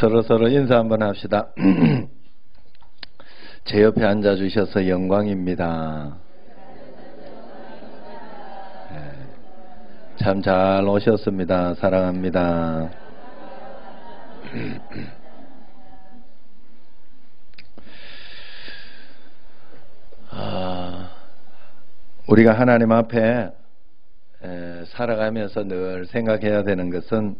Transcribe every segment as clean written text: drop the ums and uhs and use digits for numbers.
서로 인사 한번 합시다. 제 옆에 앉아주셔서 영광입니다. 참 잘 오셨습니다. 사랑합니다. 우리가 하나님 앞에 살아가면서 늘 생각해야 되는 것은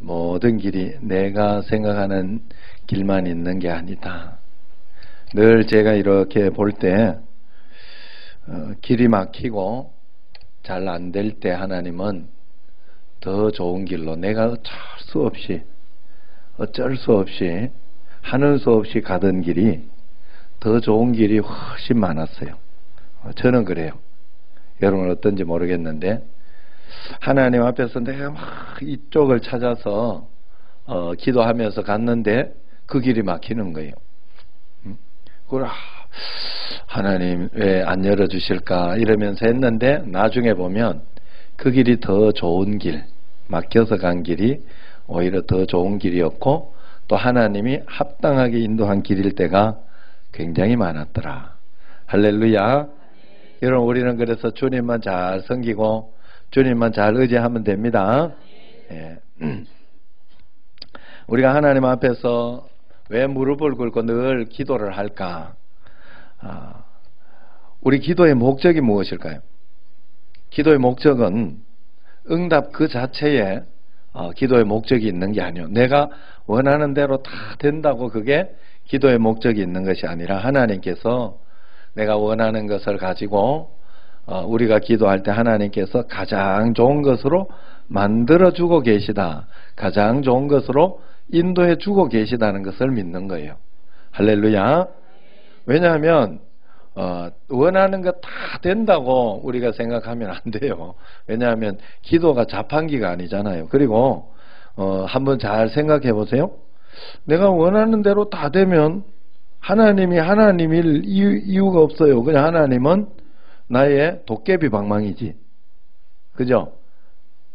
모든 길이 내가 생각하는 길만 있는 게 아니다. 늘 제가 이렇게 볼 때 길이 막히고 잘 안 될 때 하나님은 더 좋은 길로 내가 어쩔 수 없이 하는 수 없이 가던 길이 더 좋은 길이 훨씬 많았어요. 저는 그래요. 여러분은 어떤지 모르겠는데 하나님 앞에서 내가 막 이쪽을 찾아서 기도하면서 갔는데 그 길이 막히는 거예요. 그걸 하나님 왜 안 열어주실까 이러면서 했는데 나중에 보면 그 길이 더 좋은 길, 막혀서 간 길이 오히려 더 좋은 길이었고 또 하나님이 합당하게 인도한 길일 때가 굉장히 많았더라. 할렐루야. 여러분 우리는 그래서 주님만 잘 섬기고 주님만 잘 의지하면 됩니다. 예. 우리가 하나님 앞에서 왜 무릎을 꿇고 늘 기도를 할까? 우리 기도의 목적이 무엇일까요? 기도의 목적은 응답 그 자체에 기도의 목적이 있는 게 아니에요. 내가 원하는 대로 다 된다고 그게 기도의 목적이 있는 것이 아니라 하나님께서 내가 원하는 것을 가지고 우리가 기도할 때 하나님께서 가장 좋은 것으로 만들어주고 계시다. 가장 좋은 것으로 인도해 주고 계시다는 것을 믿는 거예요. 할렐루야. 왜냐하면 원하는 것 다 된다고 우리가 생각하면 안 돼요. 왜냐하면 기도가 자판기가 아니잖아요. 그리고 한번 잘 생각해 보세요. 내가 원하는 대로 다 되면 하나님이 하나님일 이유가 없어요. 그냥 하나님은 나의 도깨비 방망이지. 그죠?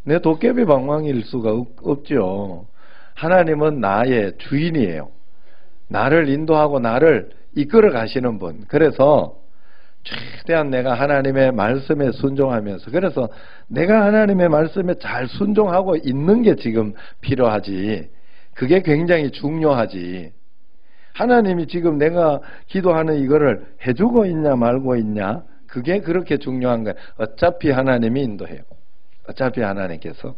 내 도깨비 방망이일 수가 없죠. 하나님은 나의 주인이에요. 나를 인도하고 나를 이끌어 가시는 분. 그래서 최대한 내가 하나님의 말씀에 순종하면서 그래서 내가 하나님의 말씀에 잘 순종하고 있는 게 지금 필요하지. 그게 굉장히 중요하지. 하나님이 지금 내가 기도하는 이거를 해주고 있냐 말고 있냐 그게 그렇게 중요한 거예요. 어차피 하나님이 인도해요. 어차피 하나님께서.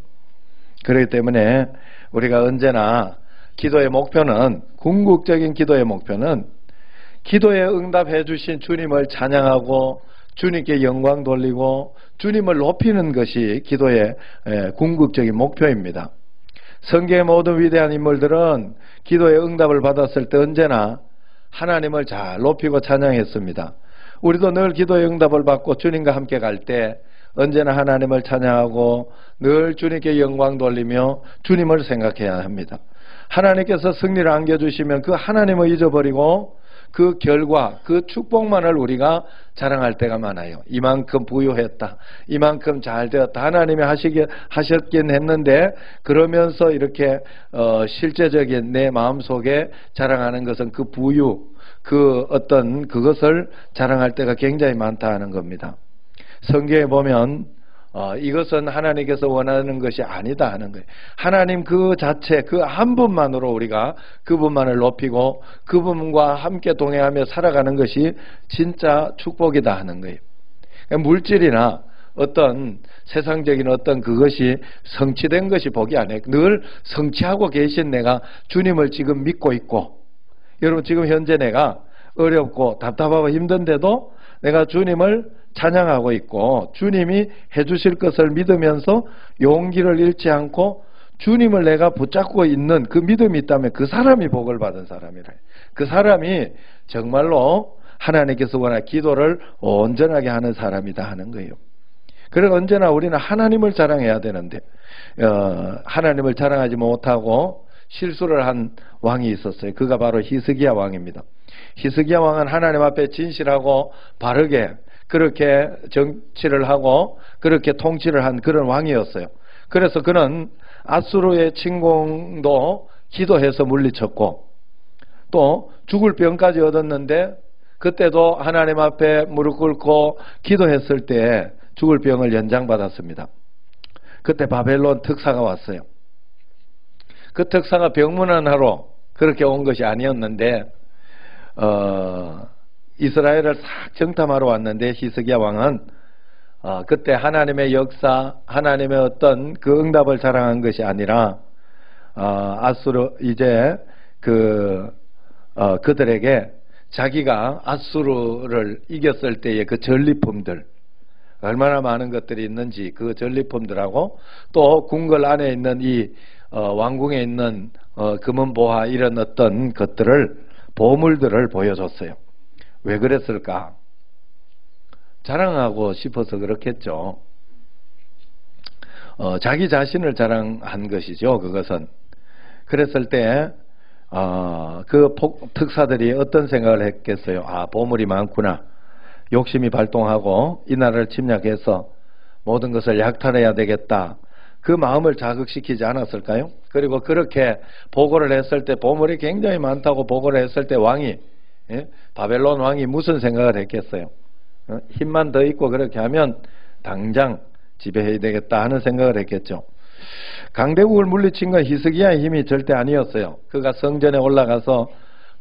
그렇기 때문에 우리가 언제나 기도의 목표는 궁극적인 기도의 목표는 기도에 응답해 주신 주님을 찬양하고 주님께 영광 돌리고 주님을 높이는 것이 기도의 궁극적인 목표입니다. 성경의 모든 위대한 인물들은 기도의 응답을 받았을 때 언제나 하나님을 잘 높이고 찬양했습니다. 우리도 늘 기도의 응답을 받고 주님과 함께 갈 때 언제나 하나님을 찬양하고 늘 주님께 영광 돌리며 주님을 생각해야 합니다. 하나님께서 승리를 안겨주시면 그 하나님을 잊어버리고 그 결과, 그 축복만을 우리가 자랑할 때가 많아요. 이만큼 부유했다. 이만큼 잘 되었다. 하나님이 하셨긴 했는데 그러면서 이렇게 실제적인 내 마음속에 자랑하는 것은 그 부유, 그 어떤 그것을 자랑할 때가 굉장히 많다 하는 겁니다. 성경에 보면 이것은 하나님께서 원하는 것이 아니다 하는 거예요. 하나님 그 자체 그 한 분만으로 우리가 그분만을 높이고 그분과 함께 동행하며 살아가는 것이 진짜 축복이다 하는 거예요. 물질이나 어떤 세상적인 어떤 그것이 성취된 것이 복이 아니에요. 늘 성취하고 계신 내가 주님을 지금 믿고 있고 여러분 지금 현재 내가 어렵고 답답하고 힘든데도 내가 주님을 찬양하고 있고 주님이 해주실 것을 믿으면서 용기를 잃지 않고 주님을 내가 붙잡고 있는 그 믿음이 있다면 그 사람이 복을 받은 사람이래. 그 사람이 정말로 하나님께서 원하는 기도를 온전하게 하는 사람이다 하는 거예요. 그래서 언제나 우리는 하나님을 자랑해야 되는데 하나님을 자랑하지 못하고 실수를 한 왕이 있었어요. 그가 바로 히스기야 왕입니다. 히스기야 왕은 하나님 앞에 진실하고 바르게 그렇게 정치를 하고 그렇게 통치를 한 그런 왕이었어요. 그래서 그는 아수르의 침공도 기도해서 물리쳤고 또 죽을 병까지 얻었는데 그때도 하나님 앞에 무릎 꿇고 기도했을 때 죽을 병을 연장받았습니다. 그때 바벨론 특사가 왔어요. 그 특사가 병문안하러 그렇게 온 것이 아니었는데 이스라엘을 싹 정탐하러 왔는데 히스기야 왕은 그때 하나님의 역사, 하나님의 어떤 그 응답을 자랑한 것이 아니라 아수르 이제 그들에게 자기가 아수르를 이겼을 때의 그 전리품들 얼마나 많은 것들이 있는지 그 전리품들하고 또 궁궐 안에 있는 이 왕궁에 있는 금은보화 이런 어떤 것들을 보물들을 보여줬어요. 왜 그랬을까? 자랑하고 싶어서 그렇겠죠. 자기 자신을 자랑한 것이죠. 그것은. 그랬을 때 그 특사들이 어떤 생각을 했겠어요? 보물이 많구나. 욕심이 발동하고 이 나라를 침략해서 모든 것을 약탈해야 되겠다. 그 마음을 자극시키지 않았을까요? 그리고 그렇게 보고를 했을 때 보물이 굉장히 많다고 보고를 했을 때 왕이 바벨론 왕이 무슨 생각을 했겠어요? 힘만 더 있고 그렇게 하면 당장 지배해야 되겠다 하는 생각을 했겠죠. 강대국을 물리친 건 히스기야의 힘이 절대 아니었어요. 그가 성전에 올라가서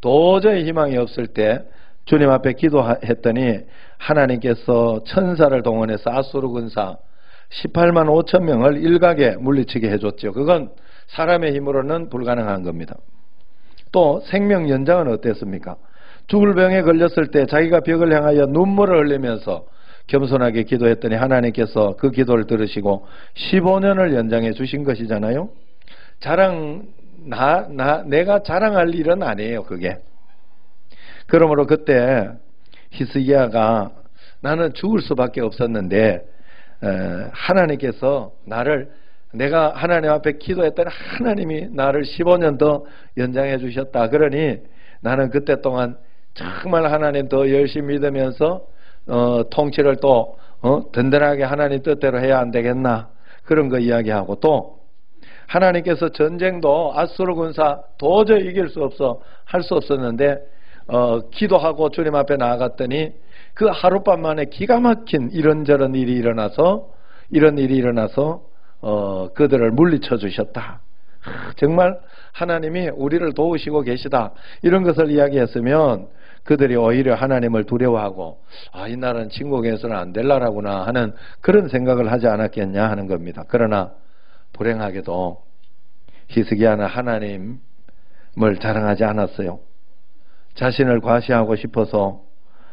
도저히 희망이 없을 때 주님 앞에 기도했더니 하나님께서 천사를 동원해서 아수르 군사 18만 5천 명을 일각에 물리치게 해줬죠. 그건 사람의 힘으로는 불가능한 겁니다. 또 생명 연장은 어땠습니까? 죽을 병에 걸렸을 때 자기가 벽을 향하여 눈물을 흘리면서 겸손하게 기도했더니 하나님께서 그 기도를 들으시고 15년을 연장해 주신 것이잖아요. 내가 자랑할 일은 아니에요, 그게. 그러므로 그때 히스기야가 나는 죽을 수밖에 없었는데 하나님께서 내가 하나님 앞에 기도했더니 하나님이 나를 15년 더 연장해 주셨다. 그러니 나는 그때 동안 정말 하나님 더 열심히 믿으면서 통치를 또 든든하게 하나님 뜻대로 해야 안 되겠나 그런 거 이야기하고 또 하나님께서 전쟁도 아수르 군사 도저히 이길 수 없어 할 수 없었는데 기도하고 주님 앞에 나아갔더니 그 하룻밤 만에 기가 막힌 이런저런 일이 일어나서 그들을 물리쳐 주셨다. 정말 하나님이 우리를 도우시고 계시다. 이런 것을 이야기했으면 그들이 오히려 하나님을 두려워하고 이 나라는 침공해서는 안 될 나라구나 하는 그런 생각을 하지 않았겠냐 하는 겁니다. 그러나 불행하게도 히스기야는 하나님을 자랑하지 않았어요. 자신을 과시하고 싶어서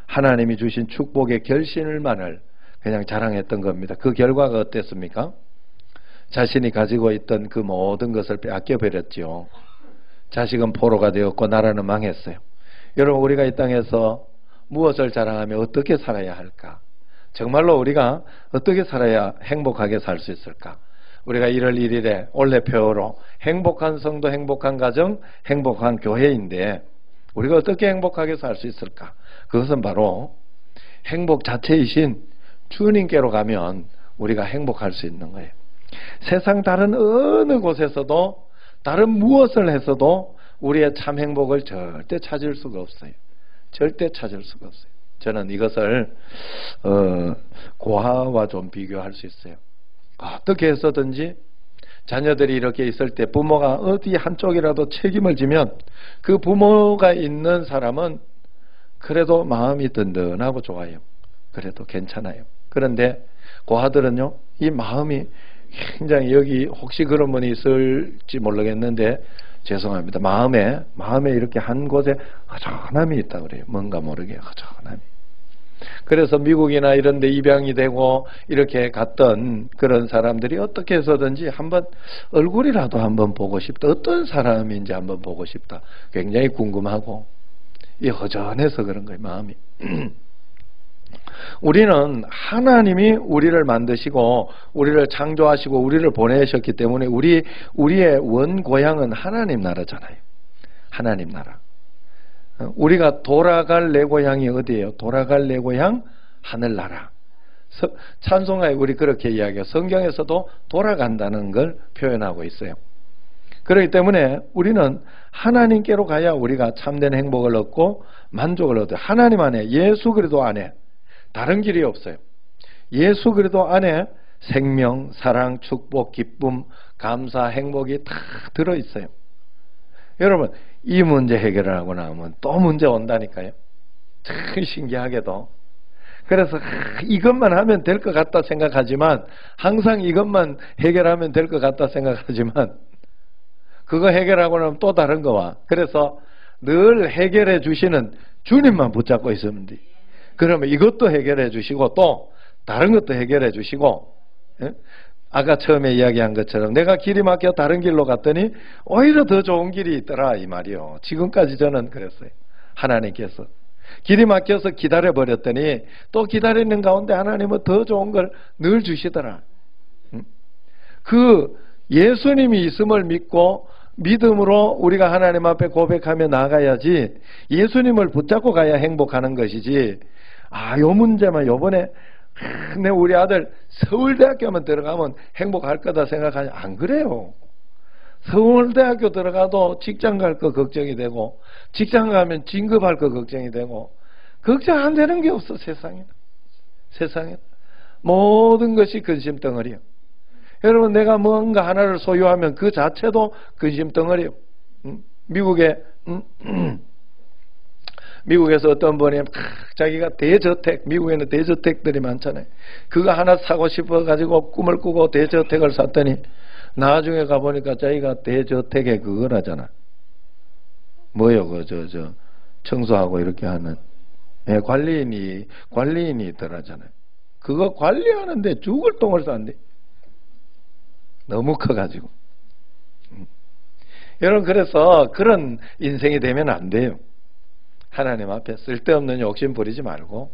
하나님이 주신 축복의 결실만을 그냥 자랑했던 겁니다. 그 결과가 어땠습니까? 자신이 가지고 있던 그 모든 것을 빼앗겨 버렸죠. 자식은 포로가 되었고 나라는 망했어요. 여러분, 우리가 이 땅에서 무엇을 자랑하며 어떻게 살아야 할까? 정말로 우리가 어떻게 살아야 행복하게 살 수 있을까? 우리가 1월 1일에 올해표로 행복한 성도, 행복한 가정, 행복한 교회인데 우리가 어떻게 행복하게 살 수 있을까? 그것은 바로 행복 자체이신 주님께로 가면 우리가 행복할 수 있는 거예요. 세상 다른 어느 곳에서도 다른 무엇을 해서도 우리의 참 행복을 절대 찾을 수가 없어요. 절대 찾을 수가 없어요. 저는 이것을 고아와 좀 비교할 수 있어요. 어떻게 해서든지 자녀들이 이렇게 있을 때 부모가 어디 한쪽이라도 책임을 지면 그 부모가 있는 사람은 그래도 마음이 든든하고 좋아요. 그래도 괜찮아요. 그런데 고아들은요, 이 마음이 굉장히 여기 혹시 그런 분이 있을지 모르겠는데 죄송합니다. 마음에 이렇게 한 곳에 허전함이 있다 그래요. 뭔가 모르게 허전함이. 그래서 미국이나 이런 데 입양이 되고 이렇게 갔던 그런 사람들이 어떻게 해서든지 한번 얼굴이라도 한번 보고 싶다. 어떤 사람인지 한번 보고 싶다. 굉장히 궁금하고 이 허전해서 그런 거예요. 마음이. 우리는 하나님이 우리를 만드시고 우리를 창조하시고 우리를 보내셨기 때문에 우리의 원고향은 하나님 나라잖아요. 하나님 나라. 우리가 돌아갈 내 고향이 어디예요? 돌아갈 내 고향 하늘나라. 찬송가에 우리 그렇게 이야기해요. 성경에서도 돌아간다는 걸 표현하고 있어요. 그렇기 때문에 우리는 하나님께로 가야 우리가 참된 행복을 얻고 만족을 얻어요. 하나님 안에, 예수 그리스도 안에 다른 길이 없어요. 예수 그리스도 안에 생명, 사랑, 축복, 기쁨, 감사, 행복이 다 들어있어요. 여러분, 이 문제 해결을 하고 나면 또 문제 온다니까요. 참 신기하게도. 그래서 이것만 하면 될 것 같다 생각하지만, 항상 이것만 해결하면 될 것 같다 생각하지만, 그거 해결하고 나면 또 다른 거와. 그래서 늘 해결해 주시는 주님만 붙잡고 있으면 돼. 그러면 이것도 해결해 주시고 또 다른 것도 해결해 주시고, 아까 처음에 이야기한 것처럼 내가 길이 막혀 다른 길로 갔더니 오히려 더 좋은 길이 있더라 이 말이요. 지금까지 저는 그랬어요. 하나님께서 길이 막혀서 기다려버렸더니 또 기다리는 가운데 하나님은 더 좋은 걸 늘 주시더라. 그 예수님이 있음을 믿고 믿음으로 우리가 하나님 앞에 고백하며 나가야지, 예수님을 붙잡고 가야 행복하는 것이지, 요 문제만 요번에 내 우리 아들 서울대학교만 들어가면 행복할 거다 생각하냐? 안 그래요. 서울대학교 들어가도 직장 갈 거 걱정이 되고, 직장 가면 진급할 거 걱정이 되고, 걱정 안 되는 게 없어. 세상에 모든 것이 근심덩어리요. 여러분, 내가 뭔가 하나를 소유하면 그 자체도 근심덩어리요. 미국에서 어떤 분이 자기가 대저택, 미국에는 대저택들이 많잖아요. 그거 하나 사고 싶어가지고 꿈을 꾸고 대저택을 샀더니 나중에 가보니까 자기가 대저택에 그거라잖아. 뭐요? 청소하고 이렇게 하는 관리인이 있더라잖아요. 그거 관리하는데 죽을 똥을 싼대. 너무 커가지고. 여러분, 그래서 그런 인생이 되면 안 돼요. 하나님 앞에 쓸데없는 욕심 부리지 말고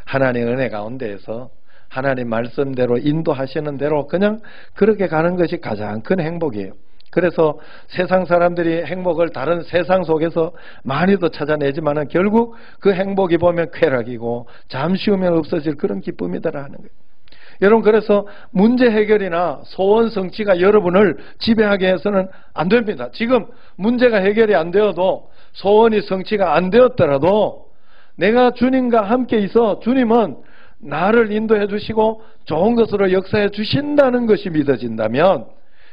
하나님 은혜 가운데에서 하나님 말씀대로 인도하시는 대로 그냥 그렇게 가는 것이 가장 큰 행복이에요. 그래서 세상 사람들이 행복을 다른 세상 속에서 많이도 찾아내지만 결국 그 행복이 보면 쾌락이고 잠시 후면 없어질 그런 기쁨이다라는 거예요. 여러분, 그래서 문제 해결이나 소원 성취가 여러분을 지배하게 해서는 안 됩니다. 지금 문제가 해결이 안 되어도, 소원이 성취가 안 되었더라도 내가 주님과 함께 있어 주님은 나를 인도해 주시고 좋은 것으로 역사해 주신다는 것이 믿어진다면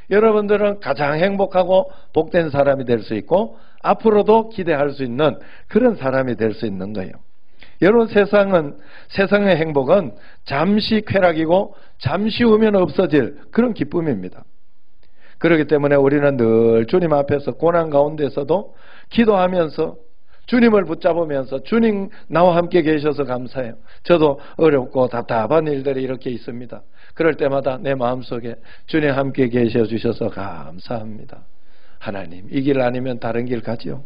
여러분들은 가장 행복하고 복된 사람이 될 수 있고 앞으로도 기대할 수 있는 그런 사람이 될 수 있는 거예요. 여러분, 세상의 행복은 잠시 쾌락이고 잠시 후면 없어질 그런 기쁨입니다. 그렇기 때문에 우리는 늘 주님 앞에서 고난 가운데서도 기도하면서 주님을 붙잡으면서 주님 나와 함께 계셔서 감사해요. 저도 어렵고 답답한 일들이 이렇게 있습니다. 그럴 때마다 내 마음속에 주님 함께 계셔 주셔서 감사합니다. 하나님, 이 길 아니면 다른 길 가지요.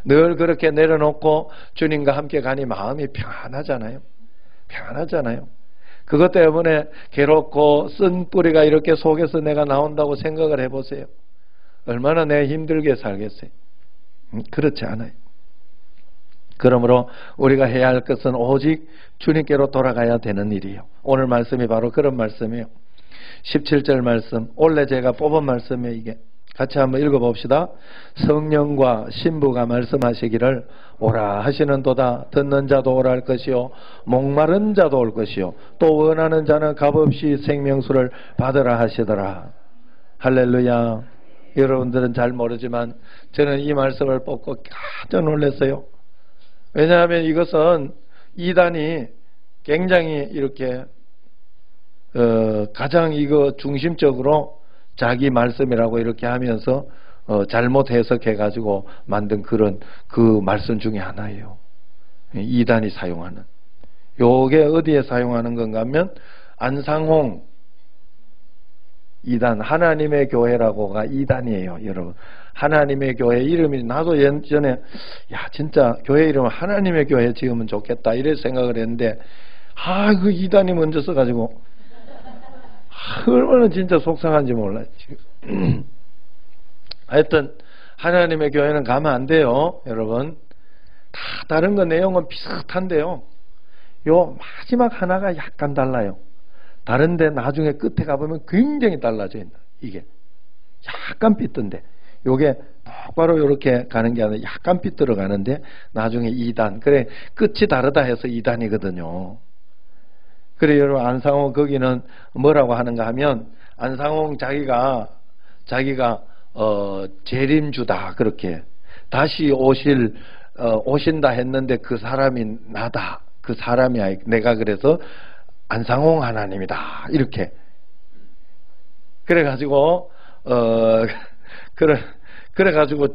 늘 그렇게 내려놓고 주님과 함께 가니 마음이 평안하잖아요. 그것 때문에 괴롭고 쓴 뿌리가 이렇게 속에서 내가 나온다고 생각을 해보세요. 얼마나 내가 힘들게 살겠어요. 그렇지 않아요. 그러므로 우리가 해야 할 것은 오직 주님께로 돌아가야 되는 일이에요. 오늘 말씀이 바로 그런 말씀이에요. 17절 말씀, 원래 제가 뽑은 말씀이에요. 이게 같이 한번 읽어봅시다. 성령과 신부가 말씀하시기를 오라 하시는도다. 듣는 자도 오라 할 것이요 목마른 자도 올 것이요 또 원하는 자는 값없이 생명수를 받으라 하시더라. 할렐루야. 여러분들은 잘 모르지만 저는 이 말씀을 뽑고 깜짝 놀랐어요. 왜냐하면 이것은 이단이 굉장히 이렇게 가장 이거 중심적으로 자기 말씀이라고 이렇게 하면서 잘못 해석해가지고 만든 그런 그 말씀 중에 하나예요. 이단이 사용하는. 요게 어디에 사용하는 건가 하면 안상홍 이단, 하나님의 교회라고가 이단이에요. 여러분, 하나님의 교회 이름이, 나도 예전에 진짜 교회 이름을 하나님의 교회 지으면 좋겠다 이래 생각을 했는데 그 이단이 먼저 써가지고 얼마나 진짜 속상한지 몰라요. 하여튼 하나님의 교회는 가면 안 돼요. 여러분, 다 다른 거 내용은 비슷한데요. 요 마지막 하나가 약간 달라요. 다른데 나중에 끝에 가보면 굉장히 달라져요. 이게 약간 삐뚤인데 요게 똑바로 이렇게 가는 게 아니라 약간 삐뚤어 가는데 나중에 2단. 그래 끝이 다르다 해서 2단이거든요. 그래 여러분 안상홍 거기는 뭐라고 하는가 하면 안상홍 자기가 재림주다 그렇게 다시 오신다 했는데 그 사람이 나다. 그 사람이 내가 그래서 안상홍 하나님이다 이렇게 그래가지고 그래가지고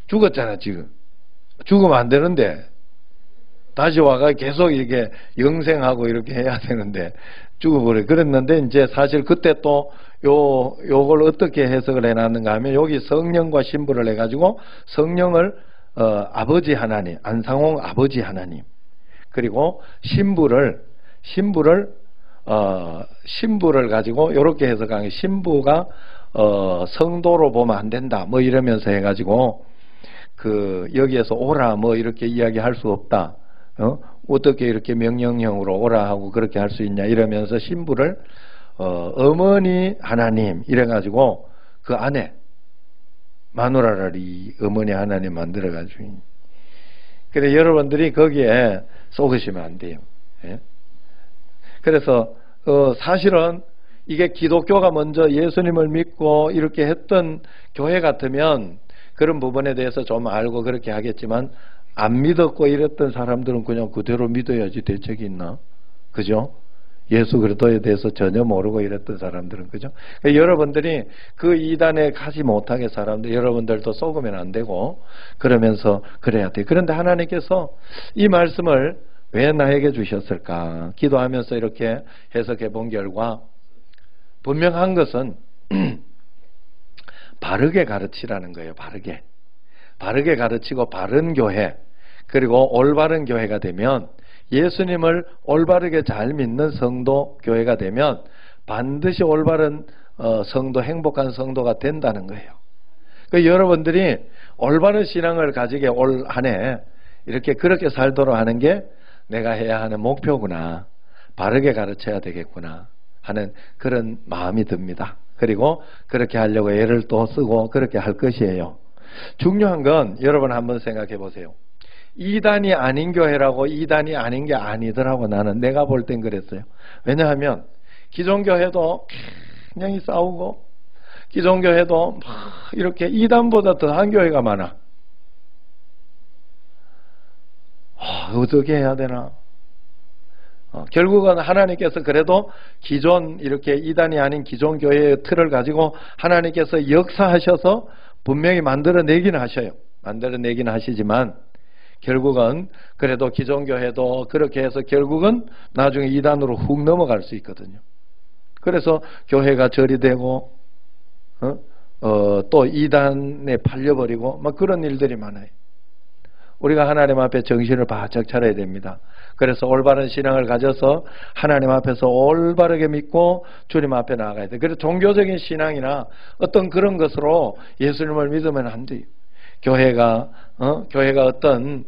죽었잖아. 지금 죽으면 안 되는데 다시 와가 계속 이렇게 영생하고 이렇게 해야 되는데 죽어버려. 그랬는데 이제 사실 그때 또 요걸 어떻게 해석을 해놨는가 하면 여기 성령과 신부를 해가지고 성령을 아버지 하나님, 안상홍 아버지 하나님, 그리고 신부를 가지고 이렇게 해석한 게 신부가 성도로 보면 안 된다 뭐 이러면서 해가지고 그 여기에서 오라 뭐 이렇게 이야기할 수 없다. 어떻게 이렇게 명령형으로 오라 하고 그렇게 할 수 있냐 이러면서 신부를 어머니 하나님 이래가지고 그 안에 마누라를 이 어머니 하나님 만들어가지고 그래 여러분들이 거기에 속으시면 안 돼요. 예? 그래서 사실은 이게 기독교가 먼저 예수님을 믿고 이렇게 했던 교회 같으면 그런 부분에 대해서 좀 알고 그렇게 하겠지만 안 믿었고 이랬던 사람들은 그냥 그대로 믿어야지 대책이 있나? 그죠? 예수 그리스도에 대해서 전혀 모르고 이랬던 사람들은 그죠? 그러니까 여러분들이 그 이단에 가지 못하게 사람들 여러분들도 속으면 안 되고 그러면서 그래야 돼. 그런데 하나님께서 이 말씀을 왜 나에게 주셨을까? 기도하면서 이렇게 해석해 본 결과 분명한 것은 바르게 가르치라는 거예요. 바르게 가르치고 바른 교회 그리고 올바른 교회가 되면 예수님을 올바르게 잘 믿는 성도 교회가 되면 반드시 올바른 성도 행복한 성도가 된다는 거예요. 그러니까 여러분들이 올바른 신앙을 가지게 올 한 해 이렇게 그렇게 살도록 하는 게 내가 해야 하는 목표구나. 바르게 가르쳐야 되겠구나 하는 그런 마음이 듭니다. 그리고 그렇게 하려고 애를 또 쓰고 그렇게 할 것이에요. 중요한 건 여러분 한번 생각해 보세요. 이단이 아닌 교회라고 이단이 아닌 게 아니더라고. 나는 내가 볼 땐 그랬어요. 왜냐하면 기존 교회도 굉장히 싸우고 기존 교회도 막 이렇게 이단보다 더한 교회가 많아. 어떻게 해야 되나? 결국은 하나님께서 그래도 기존 이렇게 이단이 아닌 기존 교회의 틀을 가지고 하나님께서 역사하셔서 분명히 만들어내긴 하셔요. 만들어내긴 하시지만 결국은 그래도 기존 교회도 그렇게 해서 결국은 나중에 이단으로 훅 넘어갈 수 있거든요. 그래서 교회가 절이 되고 또 이단에 팔려버리고 막 그런 일들이 많아요. 우리가 하나님 앞에 정신을 바짝 차려야 됩니다. 그래서 올바른 신앙을 가져서 하나님 앞에서 올바르게 믿고 주님 앞에 나아가야 돼요. 그래서 종교적인 신앙이나 어떤 그런 것으로 예수님을 믿으면 안 돼요. 교회가 어떤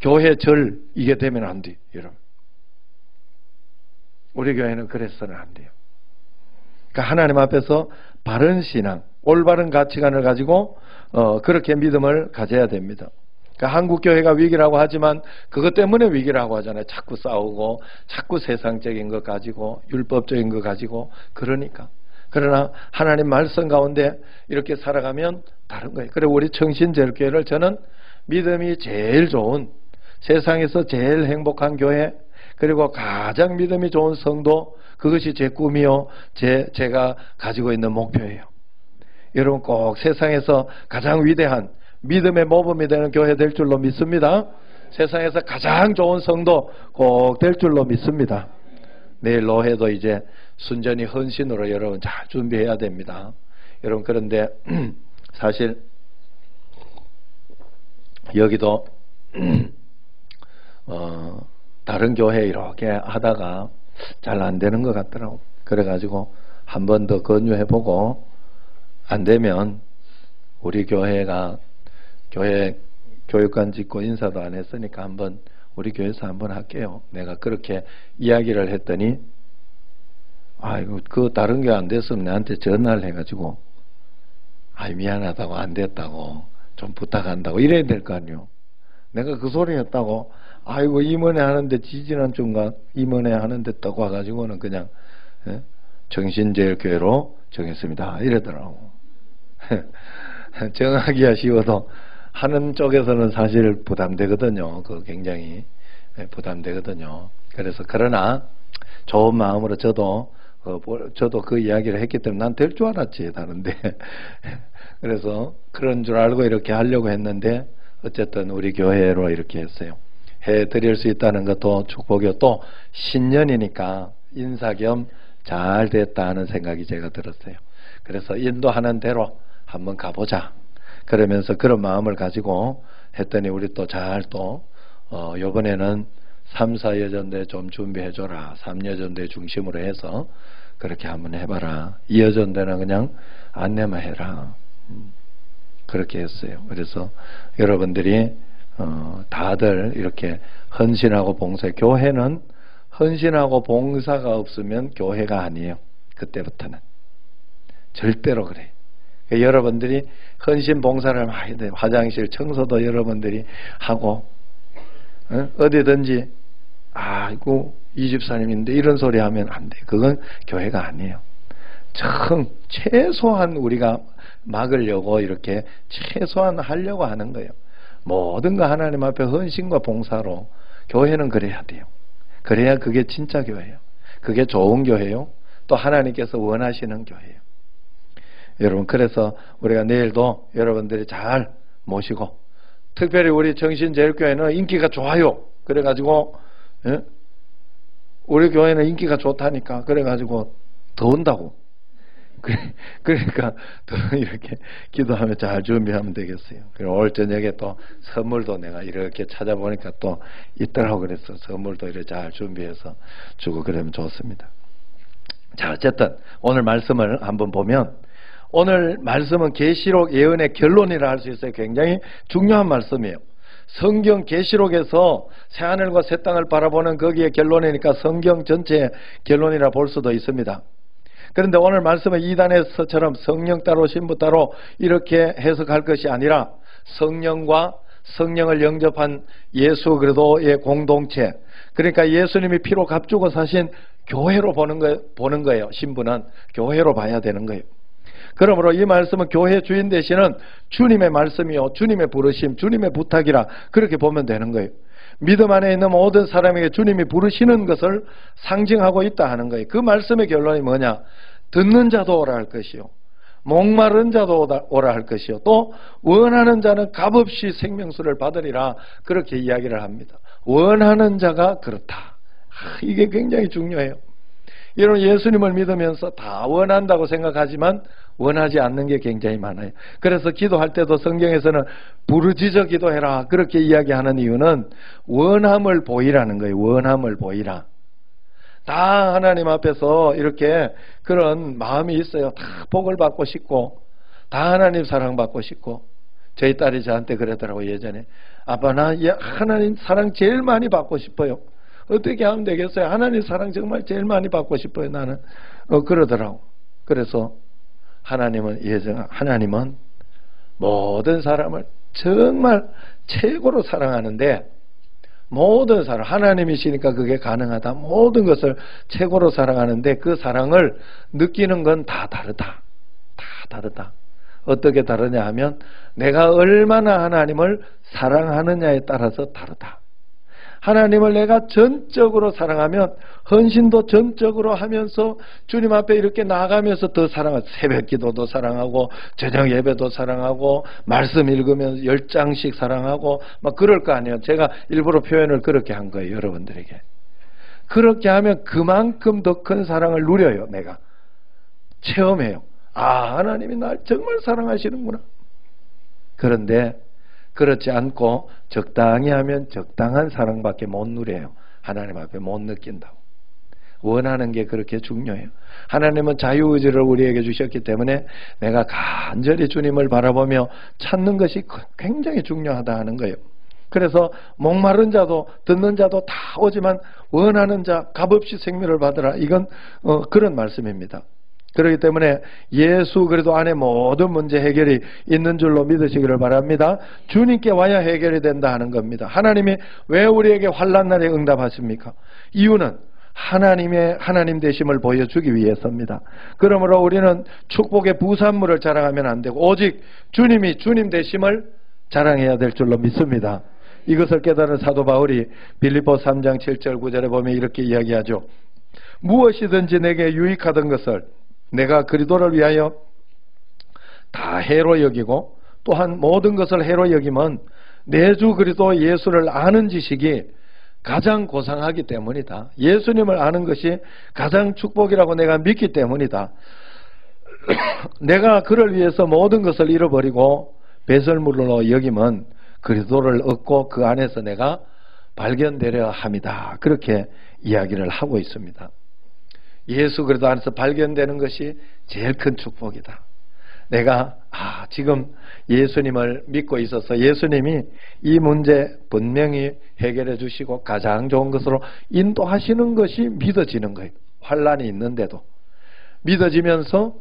교회절 이게 되면 안 돼요. 여러분, 우리 교회는 그래서는 안 돼요. 그러니까 하나님 앞에서 바른 신앙, 올바른 가치관을 가지고 그렇게 믿음을 가져야 됩니다. 그러니까 한국 교회가 위기라고 하지만 그것 때문에 위기라고 하잖아요. 자꾸 싸우고 자꾸 세상적인 것 가지고 율법적인 것 가지고 그러니까. 그러나 하나님 말씀 가운데 이렇게 살아가면 다른 거예요. 그리고 우리 청신제일교회를 저는 믿음이 제일 좋은 세상에서 제일 행복한 교회 그리고 가장 믿음이 좋은 성도 그것이 제 꿈이요 제가 가지고 있는 목표예요. 여러분 꼭 세상에서 가장 위대한 믿음의 모범이 되는 교회 될 줄로 믿습니다. 세상에서 가장 좋은 성도 꼭 될 줄로 믿습니다. 내일 노회도 이제 순전히 헌신으로 여러분 잘 준비해야 됩니다. 여러분 그런데 사실 여기도 다른 교회 이렇게 하다가 잘 안 되는 것 같더라고. 그래가지고 한 번 더 권유해보고 안 되면 우리 교회가 교회 교육관 짓고 인사도 안 했으니까 한번 우리 교회에서 한번 할게요. 내가 그렇게 이야기를 했더니 아이고 그 다른 게 안 됐으면 나한테 전화를 해가지고 아이 미안하다고 안 됐다고 좀 부탁한다고 이래야 될 거 아니요. 내가 그 소리 했다고 아이고 임원회 하는데 지지난 중간 임원회 하는데 딱 와가지고는 그냥 정신제일교회로 정했습니다 이러더라고. 정하기야 쉬워도 하는 쪽에서는 사실 부담되거든요. 그 굉장히 부담되거든요. 그래서 그러나 좋은 마음으로 저도 그 이야기를 했기 때문에 난 될 줄 알았지 다른데 그래서 그런 줄 알고 이렇게 하려고 했는데 어쨌든 우리 교회로 이렇게 했어요. 해드릴 수 있다는 것도 축복이요. 또 신년이니까 인사 겸 잘 됐다 하는 생각이 제가 들었어요. 그래서 인도하는 대로 한번 가보자. 그러면서 그런 마음을 가지고 했더니 우리 또 잘 또 요번에는 3, 4여전대 좀 준비해줘라. 3여전대 중심으로 해서 그렇게 한번 해봐라. 2여전대는 그냥 안내만 해라. 그렇게 했어요. 그래서 여러분들이 다들 이렇게 헌신하고 봉사, 교회는 헌신하고 봉사가 없으면 교회가 아니에요. 그때부터는 절대로 그래요. 여러분들이 헌신 봉사를 많이 해요. 화장실 청소도 여러분들이 하고 어디든지 아이고 이 집사님인데 이런 소리 하면 안 돼. 그건 교회가 아니에요. 최소한 우리가 막으려고 이렇게 최소한 하려고 하는 거예요. 모든 거 하나님 앞에 헌신과 봉사로 교회는 그래야 돼요. 그래야 그게 진짜 교회예요. 그게 좋은 교회요. 또 하나님께서 원하시는 교회예요. 여러분 그래서 우리가 내일도 여러분들이 잘 모시고 특별히 우리 정신제일교회는 인기가 좋아요. 그래가지고 우리 교회는 인기가 좋다니까 그래가지고 더 온다고. 그러니까 더 이렇게 기도하며 잘 준비하면 되겠어요. 그리고 올 저녁에 또 선물도 내가 이렇게 찾아보니까 또 있더라고. 그래서 선물도 이렇게 잘 준비해서 주고 그러면 좋습니다. 자, 어쨌든 오늘 말씀을 한번 보면 오늘 말씀은 계시록 예언의 결론이라 할 수 있어요. 굉장히 중요한 말씀이에요. 성경 계시록에서 새하늘과 새 땅을 바라보는 거기에 결론이니까 성경 전체의 결론이라 볼 수도 있습니다. 그런데 오늘 말씀은 이단에서처럼 성령 따로 신부 따로 이렇게 해석할 것이 아니라 성령과 성령을 영접한 예수 그리스도의 공동체, 그러니까 예수님이 피로 값주고 사신 교회로 보는 거예요. 신부는 교회로 봐야 되는 거예요. 그러므로 이 말씀은 교회 주인 되시는 주님의 말씀이요, 주님의 부르심, 주님의 부탁이라 그렇게 보면 되는 거예요. 믿음 안에 있는 모든 사람에게 주님이 부르시는 것을 상징하고 있다 하는 거예요. 그 말씀의 결론이 뭐냐? 듣는 자도 오라 할 것이요, 목마른 자도 오라 할 것이요, 또 원하는 자는 값없이 생명수를 받으리라 그렇게 이야기를 합니다. 원하는 자가 그렇다. 이게 굉장히 중요해요. 여러분 예수님을 믿으면서 다 원한다고 생각하지만 원하지 않는 게 굉장히 많아요. 그래서 기도할 때도 성경에서는 부르짖어 기도해라 그렇게 이야기하는 이유는 원함을 보이라는 거예요. 원함을 보이라. 다 하나님 앞에서 이렇게 그런 마음이 있어요. 다 복을 받고 싶고 다 하나님 사랑받고 싶고. 저희 딸이 저한테 그러더라고요. 예전에 아빠 나 하나님 사랑 제일 많이 받고 싶어요. 어떻게 하면 되겠어요? 하나님 사랑 정말 제일 많이 받고 싶어요 나는. 그러더라고. 그래서 하나님은 모든 사람을 정말 최고로 사랑하는데, 모든 사람, 하나님이시니까 그게 가능하다. 모든 것을 최고로 사랑하는데 그 사랑을 느끼는 건 다 다르다. 다 다르다. 어떻게 다르냐 하면 내가 얼마나 하나님을 사랑하느냐에 따라서 다르다. 하나님을 내가 전적으로 사랑하면 헌신도 전적으로 하면서 주님 앞에 이렇게 나아가면서 더 사랑하고, 새벽 기도도 사랑하고 저녁 예배도 사랑하고 말씀 읽으면 10장씩 사랑하고 막 그럴 거 아니에요. 제가 일부러 표현을 그렇게 한 거예요. 여러분들에게. 그렇게 하면 그만큼 더 큰 사랑을 누려요. 내가 체험해요. 아, 하나님이 날 정말 사랑하시는구나. 그런데 그렇지 않고 적당히 하면 적당한 사랑밖에 못 누려요. 하나님 앞에 못 느낀다고. 원하는 게 그렇게 중요해요. 하나님은 자유의지를 우리에게 주셨기 때문에 내가 간절히 주님을 바라보며 찾는 것이 굉장히 중요하다 하는 거예요. 그래서 목마른 자도 듣는 자도 다 오지만 원하는 자 값없이 생명을 받으라. 이건 그런 말씀입니다. 그렇기 때문에 예수 그리스도 안에 모든 문제 해결이 있는 줄로 믿으시기를 바랍니다. 주님께 와야 해결이 된다 하는 겁니다. 하나님이 왜 우리에게 환난 날에 응답하십니까? 이유는 하나님 되심을 보여주기 위해서입니다. 그러므로 우리는 축복의 부산물을 자랑하면 안 되고 오직 주님이 주님 되심을 자랑해야 될 줄로 믿습니다. 이것을 깨달은 사도 바울이 빌립보 3장 7절 9절에 보면 이렇게 이야기하죠. 무엇이든지 내게 유익하던 것을 내가 그리스도를 위하여 다 해로 여기고 또한 모든 것을 해로 여기면 내 주 그리스도 예수를 아는 지식이 가장 고상하기 때문이다. 예수님을 아는 것이 가장 축복이라고 내가 믿기 때문이다. 내가 그를 위해서 모든 것을 잃어버리고 배설물로 여기면 그리스도를 얻고 그 안에서 내가 발견되려 함이다. 그렇게 이야기를 하고 있습니다. 예수 그리스도 안에서 발견되는 것이 제일 큰 축복이다. 내가 지금 예수님을 믿고 있어서 예수님이 이 문제 분명히 해결해 주시고 가장 좋은 것으로 인도하시는 것이 믿어지는 거예요. 환난이 있는데도 믿어지면서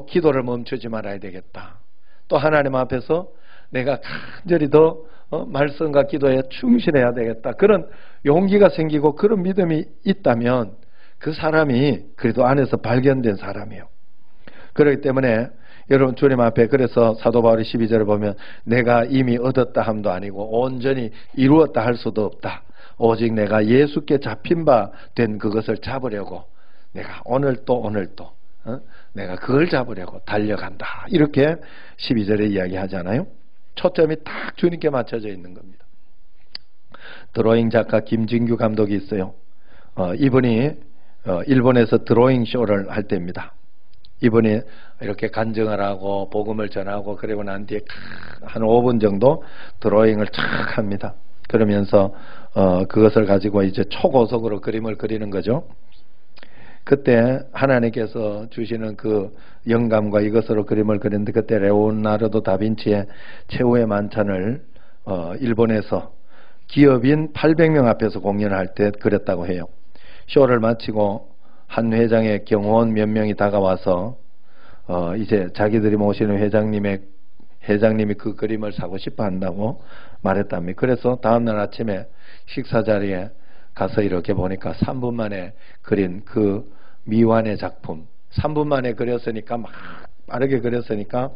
기도를 멈추지 말아야 되겠다. 또 하나님 앞에서 내가 간절히 더 말씀과 기도에 충실해야 되겠다. 그런 용기가 생기고 그런 믿음이 있다면 그 사람이 그래도 안에서 발견된 사람이에요. 그렇기 때문에 여러분 주님 앞에 그래서 사도 바울이 12절을 보면 내가 이미 얻었다 함도 아니고 온전히 이루었다 할 수도 없다. 오직 내가 예수께 잡힌 바 된 그것을 잡으려고 내가 오늘도 내가 그걸 잡으려고 달려간다. 이렇게 12절에 이야기하잖아요. 초점이 딱 주님께 맞춰져 있는 겁니다. 드로잉 작가 김진규 감독이 있어요. 이분이 일본에서 드로잉 쇼를 할 때입니다. 이분이 이렇게 간증을 하고 복음을 전하고 그리고 난 뒤에 한 5분 정도 드로잉을 쫙 합니다. 그러면서 그것을 가지고 이제 초고속으로 그림을 그리는 거죠. 그때 하나님께서 주시는 그 영감과 이것으로 그림을 그리는데 그때 레오나르도 다빈치의 최후의 만찬을 일본에서 기업인 800명 앞에서 공연할 때 그렸다고 해요. 쇼를 마치고 한 회장의 경호원 몇 명이 다가와서 이제 자기들이 모시는 회장님이 그 그림을 사고 싶어 한다고 말했답니다. 그래서 다음날 아침에 식사 자리에 가서 이렇게 보니까 3분 만에 그린 그 미완의 작품 3분 만에 그렸으니까 막 빠르게 그렸으니까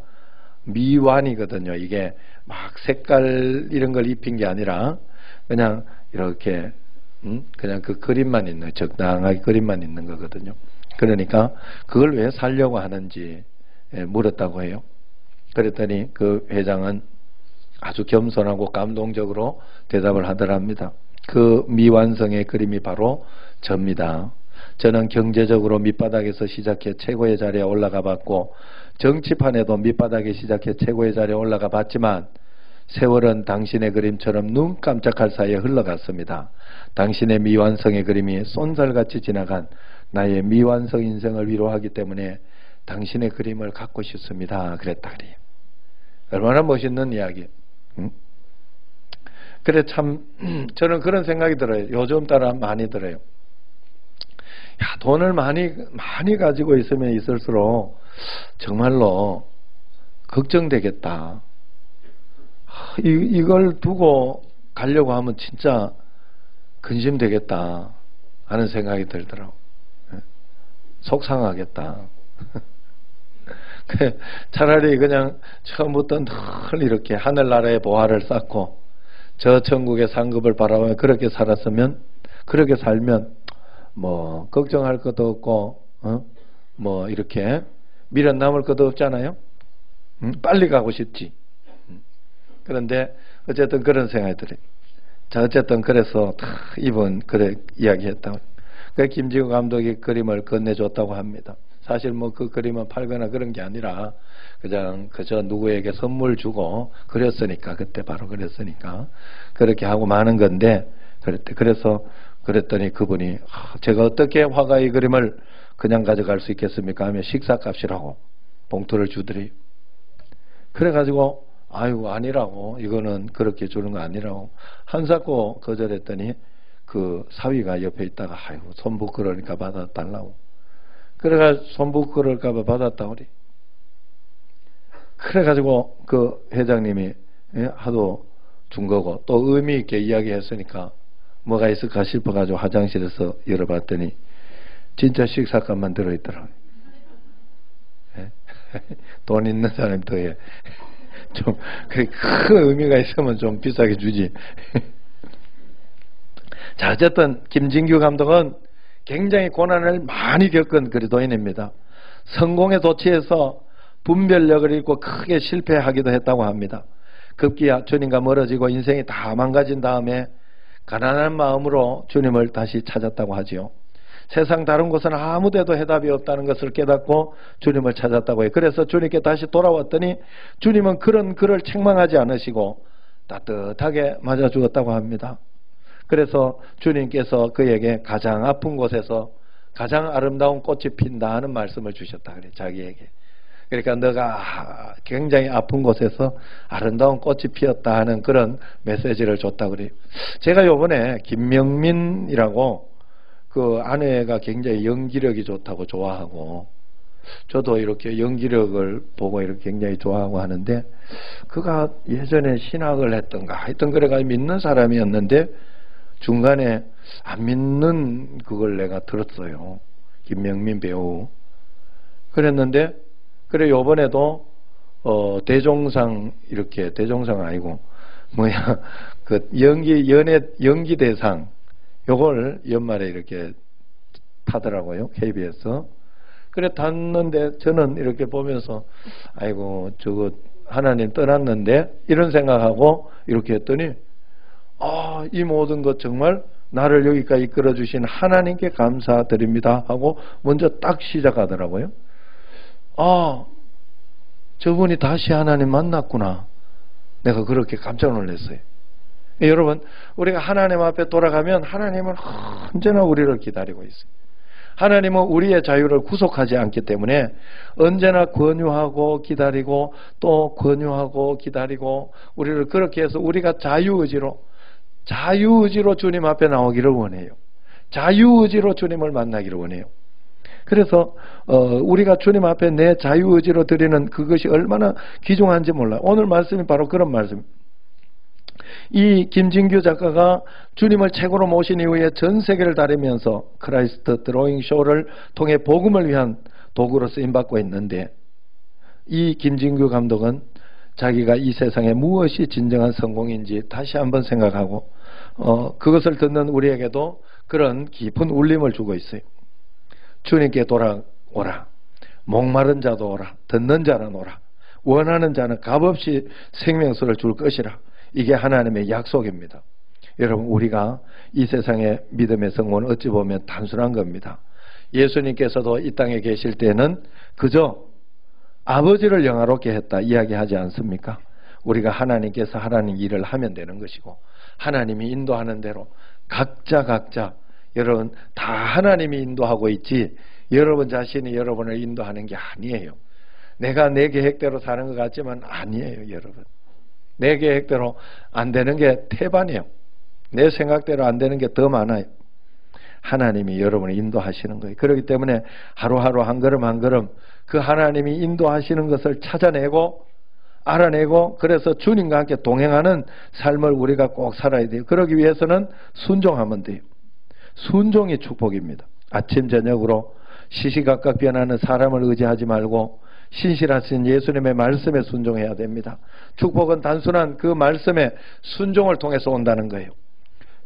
미완이거든요. 이게 막 색깔 이런 걸 입힌 게 아니라 그냥 이렇게 그냥 그 그림만 있는 적당하게 그림만 있는 거거든요. 그러니까 그걸 왜 살려고 하는지 물었다고 해요. 그랬더니 그 회장은 아주 겸손하고 감동적으로 대답을 하더랍니다. 그 미완성의 그림이 바로 접니다. 저는 경제적으로 밑바닥에서 시작해 최고의 자리에 올라가 봤고 정치판에도 밑바닥에 시작해 최고의 자리에 올라가 봤지만 세월은 당신의 그림처럼 눈 깜짝할 사이에 흘러갔습니다. 당신의 미완성의 그림이 쏜살같이 지나간 나의 미완성 인생을 위로하기 때문에 당신의 그림을 갖고 싶습니다. 그랬다 그래요. 얼마나 멋있는 이야기. 그래 참 저는 그런 생각이 들어요. 요즘 따라 많이 들어요. 돈을 많이 가지고 있으면 있을수록 정말로 걱정되겠다. 이걸 두고 가려고 하면 진짜 근심되겠다 하는 생각이 들더라고. 속상하겠다. 차라리 그냥 처음부터 늘 이렇게 하늘나라의 보화를 쌓고 저 천국의 상급을 바라보며 그렇게 살았으면 그렇게 살면 뭐 걱정할 것도 없고 뭐 이렇게 미련 남을 것도 없잖아요. 빨리 가고 싶지. 그런데 어쨌든 그런 생각이 들어요. 자 어쨌든 그래서 이번 그래 이야기했다. 그 김지구 감독이 그림을 건네줬다고 합니다. 사실 뭐 그 그림은 팔거나 그런 게 아니라 그저 누구에게 선물 주고 그렸으니까 그때 바로 그랬으니까 그렇게 하고 마는 건데 그래서 그랬더니 그분이 제가 어떻게 화가의 그림을 그냥 가져갈 수 있겠습니까 하면 식사값이라고 봉투를 주더래요. 그래가지고 아이고 아니라고, 이거는 그렇게 주는 거 아니라고 한사코 거절했더니 그 사위가 옆에 있다가 아이고 손 부끄러우니까 받아달라고, 그래가 손 부끄러울까 봐 받았다 그래. 그래가지고 그 회장님이 하도 준 거고 또 의미 있게 이야기했으니까 뭐가 있을까 싶어가지고 화장실에서 열어봤더니 진짜 식사값만 들어있더라고요. 돈 있는 사람이 더해. 좀 큰 의미가 있으면 좀 비싸게 주지. 자, 어쨌든 김진규 감독은 굉장히 고난을 많이 겪은 그리스도인입니다. 성공에 도취해서 분별력을 잃고 크게 실패하기도 했다고 합니다. 급기야 주님과 멀어지고 인생이 다 망가진 다음에 가난한 마음으로 주님을 다시 찾았다고 하지요. 세상 다른 곳은 아무 데도 해답이 없다는 것을 깨닫고 주님을 찾았다고 해요. 그래서 주님께 다시 돌아왔더니 주님은 그런 그를 책망하지 않으시고 따뜻하게 맞아주었다고 합니다. 그래서 주님께서 그에게 가장 아픈 곳에서 가장 아름다운 꽃이 핀다 하는 말씀을 주셨다 그래요. 자기에게. 그러니까 너가 굉장히 아픈 곳에서 아름다운 꽃이 피었다 하는 그런 메시지를 줬다 그래요. 제가 요번에 김명민이라고 그 아내가 굉장히 연기력이 좋다고 좋아하고, 저도 이렇게 연기력을 보고 이렇게 굉장히 좋아하고 하는데, 그가 예전에 신학을 했던가 하여튼 그래가 믿는 사람이었는데 중간에 안 믿는 그걸 내가 들었어요. 김명민 배우. 그랬는데 그래 요번에도 대종상, 이렇게 대종상 아니고 뭐야 그 연기 대상 요걸 연말에 이렇게 타더라고요. KBS. 그래 탔는데 저는 이렇게 보면서 아이고 저거 하나님 떠났는데 이런 생각하고 이렇게 했더니 이 모든 것 정말 나를 여기까지 이끌어 주신 하나님께 감사드립니다 하고 먼저 딱 시작하더라고요. 저분이 다시 하나님 만났구나. 내가 그렇게 깜짝 놀랐어요. 여러분, 우리가 하나님 앞에 돌아가면 하나님은 언제나 우리를 기다리고 있어요. 하나님은 우리의 자유를 구속하지 않기 때문에 언제나 권유하고 기다리고 또 권유하고 기다리고, 우리를 그렇게 해서 우리가 자유의지로 주님 앞에 나오기를 원해요. 자유의지로 주님을 만나기를 원해요. 그래서 우리가 주님 앞에 내 자유의지로 드리는 그것이 얼마나 귀중한지 몰라요. 오늘 말씀이 바로 그런 말씀입니다. 이 김진규 작가가 주님을 최고로 모신 이후에 전 세계를 다니면서 크라이스트 드로잉 쇼를 통해 복음을 위한 도구로 쓰임받고 있는데, 이 김진규 감독은 자기가 이 세상에 무엇이 진정한 성공인지 다시 한번 생각하고 그것을 듣는 우리에게도 그런 깊은 울림을 주고 있어요. 주님께 돌아오라. 목마른 자도 오라. 듣는 자는 오라. 원하는 자는 값없이 생명수를 줄 것이라. 이게 하나님의 약속입니다. 여러분, 우리가 이 세상의 믿음의 성공은 어찌 보면 단순한 겁니다. 예수님께서도 이 땅에 계실 때는 그저 아버지를 영화롭게 했다 이야기하지 않습니까? 우리가 하나님께서 하나님 일을 하면 되는 것이고, 하나님이 인도하는 대로 각자 여러분 다 하나님이 인도하고 있지 여러분 자신이 여러분을 인도하는 게 아니에요. 내가 내 계획대로 사는 것 같지만 아니에요. 여러분, 내 계획대로 안 되는 게 태반이에요. 내 생각대로 안 되는 게 더 많아요. 하나님이 여러분을 인도하시는 거예요. 그렇기 때문에 하루하루 한 걸음 한 걸음 그 하나님이 인도하시는 것을 찾아내고 알아내고, 그래서 주님과 함께 동행하는 삶을 우리가 꼭 살아야 돼요. 그러기 위해서는 순종하면 돼요. 순종이 축복입니다. 아침 저녁으로 시시각각 변하는 사람을 의지하지 말고 신실하신 예수님의 말씀에 순종해야 됩니다. 축복은 단순한 그 말씀의 순종을 통해서 온다는 거예요.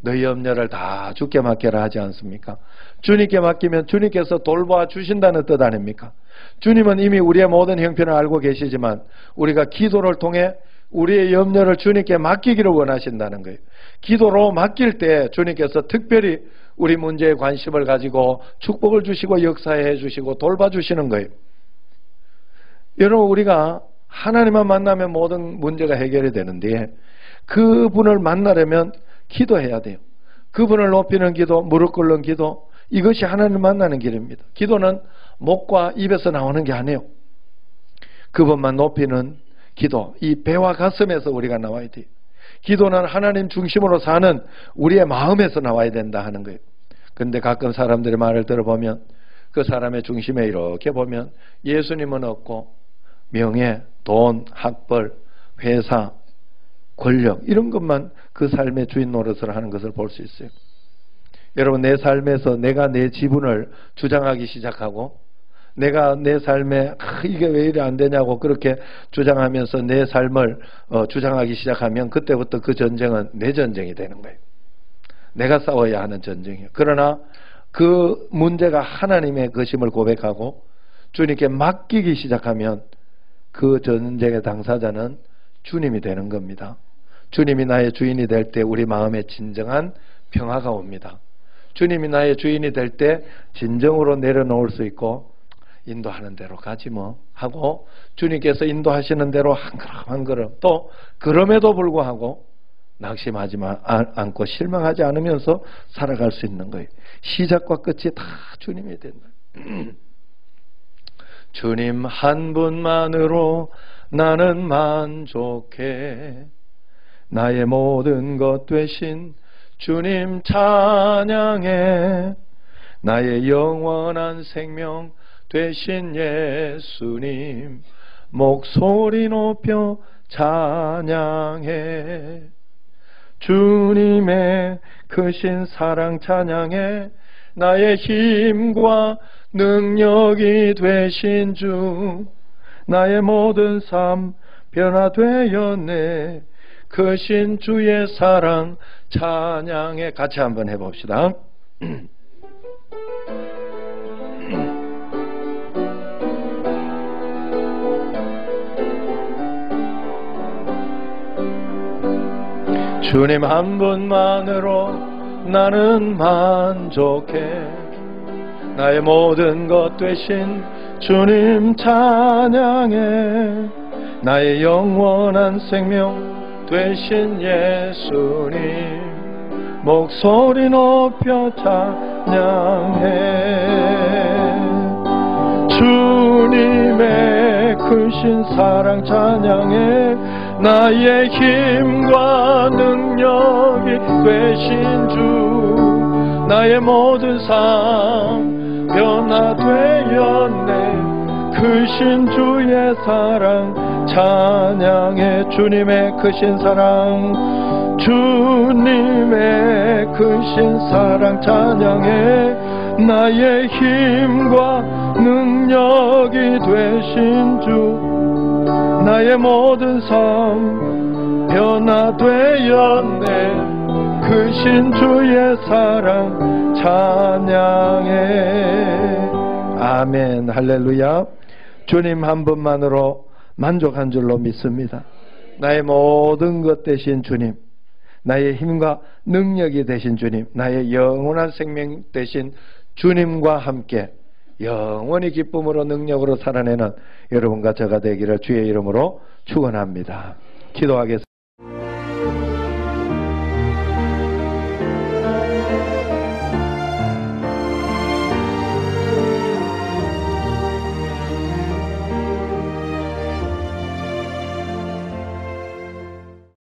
너희 염려를 다 주께 맡겨라 하지 않습니까? 주님께 맡기면 주님께서 돌보아 주신다는 뜻 아닙니까? 주님은 이미 우리의 모든 형편을 알고 계시지만 우리가 기도를 통해 우리의 염려를 주님께 맡기기를 원하신다는 거예요. 기도로 맡길 때 주님께서 특별히 우리 문제에 관심을 가지고 축복을 주시고 역사해 주시고 돌봐주시는 거예요. 여러분, 우리가 하나님만 만나면 모든 문제가 해결이 되는데 그분을 만나려면 기도해야 돼요. 그분을 높이는 기도, 무릎 꿇는 기도, 이것이 하나님을 만나는 길입니다. 기도는 목과 입에서 나오는 게 아니에요. 그분만 높이는 기도, 이 배와 가슴에서 우리가 나와야 돼요. 기도는 하나님 중심으로 사는 우리의 마음에서 나와야 된다 하는 거예요. 근데 가끔 사람들의 말을 들어보면 그 사람의 중심에 이렇게 보면 예수님은 없고 명예, 돈, 학벌, 회사, 권력 이런 것만 그 삶의 주인 노릇을 하는 것을 볼 수 있어요. 여러분, 내 삶에서 내가 내 지분을 주장하기 시작하고 내가 내 삶에 이게 왜 이래 안 되냐고 그렇게 주장하면서 내 삶을 주장하기 시작하면 그때부터 그 전쟁은 내 전쟁이 되는 거예요. 내가 싸워야 하는 전쟁이에요. 그러나 그 문제가 하나님의 것임을 고백하고 주님께 맡기기 시작하면 그 전쟁의 당사자는 주님이 되는 겁니다. 주님이 나의 주인이 될 때 우리 마음에 진정한 평화가 옵니다. 주님이 나의 주인이 될 때 진정으로 내려놓을 수 있고 인도하는 대로 가지 뭐 하고 주님께서 인도하시는 대로 한 걸음 한 걸음 또 그럼에도 불구하고 낙심하지 않고 실망하지 않으면서 살아갈 수 있는 거예요. 시작과 끝이 다 주님이 된다. 주님 한 분만으로 나는 만족해. 나의 모든 것 되신 주님 찬양해. 나의 영원한 생명 되신 예수님 목소리 높여 찬양해. 주님의 크신 사랑 찬양해. 나의 힘과 능력이 되신 주 나의 모든 삶 변화되었네. 크신 주의 사랑 찬양해. 같이 한번 해봅시다. 주님 한 분만으로 나는 만족해. 나의 모든 것 되신 주님 찬양해. 나의 영원한 생명 되신 예수님 목소리 높여 찬양해. 주님의 크신 사랑 찬양해. 나의 힘과 능력이 되신 주 나의 모든 삶 변화되었네. 크신 주의 사랑 찬양해. 주님의 크신 사랑 주님의 크신 사랑 찬양해. 나의 힘과 능력이 되신 주 나의 모든 삶 변화되었네. 크신 주의 사랑 찬양해. 아멘. 할렐루야. 주님 한 분만으로 만족한 줄로 믿습니다. 나의 모든 것 되신 주님, 나의 힘과 능력이 되신 주님, 나의 영원한 생명 되신 주님과 함께 영원히 기쁨으로 능력으로 살아내는 여러분과 저가 되기를 주의 이름으로 축원합니다. 기도하겠습니다.